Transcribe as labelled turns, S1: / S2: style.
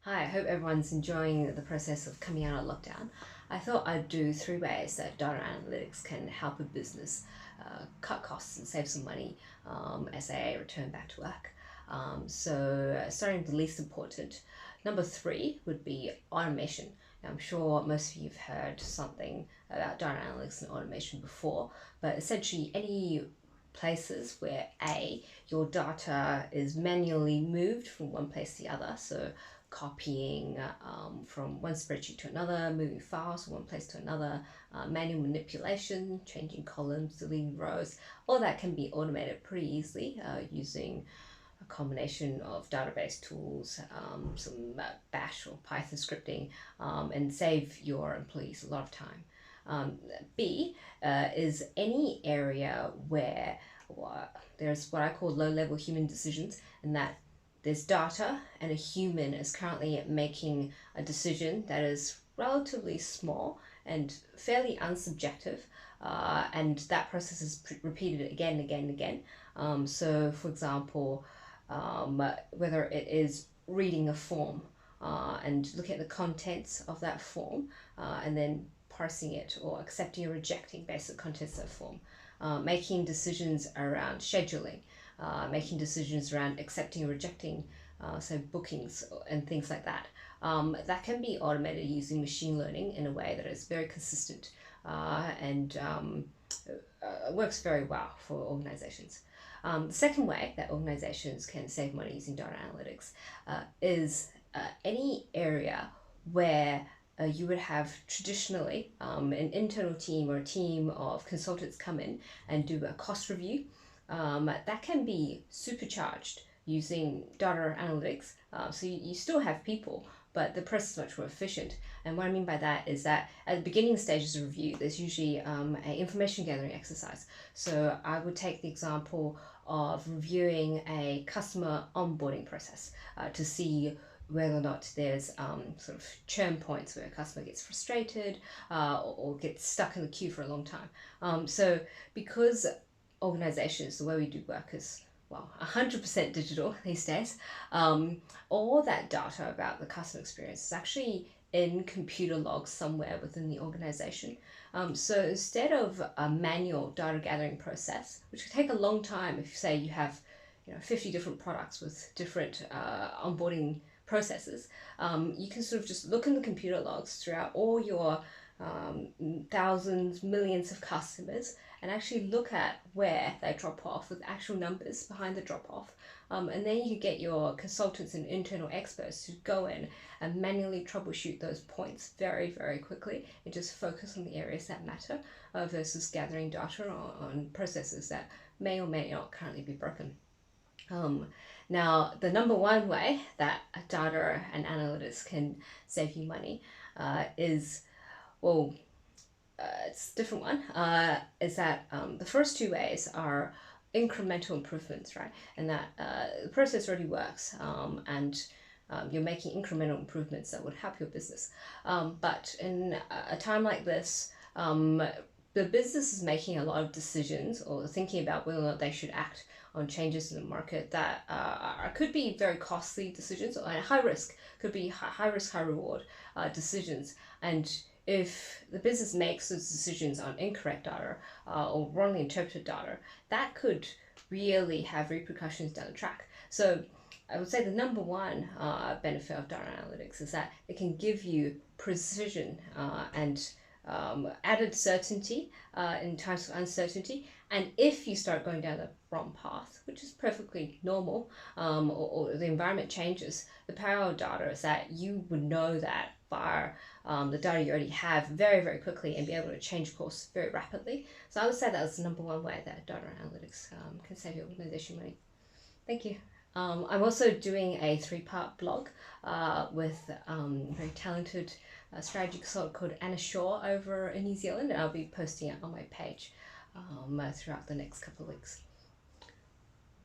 S1: Hi, I hope everyone's enjoying the process of coming out of lockdown. I thought I'd do 3 ways that data analytics can help a business cut costs and save some money as they return back to work. Starting with the least important, number 3 would be automation. Now, I'm sure most of you have heard something about data analytics and automation before, but essentially any places where your data is manually moved from one place to the other, so copying from one spreadsheet to another, moving files from one place to another, manual manipulation, changing columns, deleting rows, all that can be automated pretty easily using a combination of database tools, some Bash or Python scripting, and save your employees a lot of time. B is any area where there's what I call low-level human decisions, and that there's data and a human is currently making a decision that is relatively small and fairly unsubjective, and that process is repeated again and again and again. So, for example, whether it is reading a form and looking at the contents of that form and then parsing it or accepting or rejecting based on the contents of that form, making decisions around scheduling, making decisions around accepting or rejecting, so bookings and things like that. That can be automated using machine learning in a way that is very consistent and works very well for organizations. The second way that organizations can save money using data analytics is any area where you would have traditionally an internal team or a team of consultants come in and do a cost review. That can be supercharged using data analytics. So you still have people, but the process is much more efficient. And what I mean by that is that at the beginning stages of review, there's usually an information gathering exercise. So I would take the example of reviewing a customer onboarding process to see whether or not there's sort of churn points where a customer gets frustrated or gets stuck in the queue for a long time. So because organizations, the way we do work is, well, 100% digital these days, all that data about the customer experience is actually in computer logs somewhere within the organization. So instead of a manual data gathering process, which could take a long time if, say, you have 50 different products with different onboarding processes, you can sort of just look in the computer logs throughout all your thousands, millions of customers and actually look at where they drop off with actual numbers behind the drop off. And then you can get your consultants and internal experts to go in and manually troubleshoot those points very, very quickly and just focus on the areas that matter versus gathering data on processes that may or may not currently be broken. Now, the number one way that data and analytics can save you money is, well, it's a different one, is that the first 2 ways are incremental improvements, right? And that the process already works and you're making incremental improvements that would help your business. But in a time like this, the business is making a lot of decisions or thinking about whether or not they should act on changes in the market that could be very costly decisions or high risk, could be high risk, high reward decisions. And if the business makes those decisions on incorrect data or wrongly interpreted data, that could really have repercussions down the track. So I would say the number one benefit of data analytics is that it can give you precision and added certainty in times of uncertainty. And if you start going down the wrong path, which is perfectly normal, or the environment changes, the power of data is that you would know that via the data you already have very, very quickly and be able to change course very rapidly. So I would say that's the number one way that data analytics can save your organization money. Thank you. I'm also doing a 3-part blog with a very talented strategy consultant called Anna Shaw over in New Zealand, and I'll be posting it on my page throughout the next couple of weeks.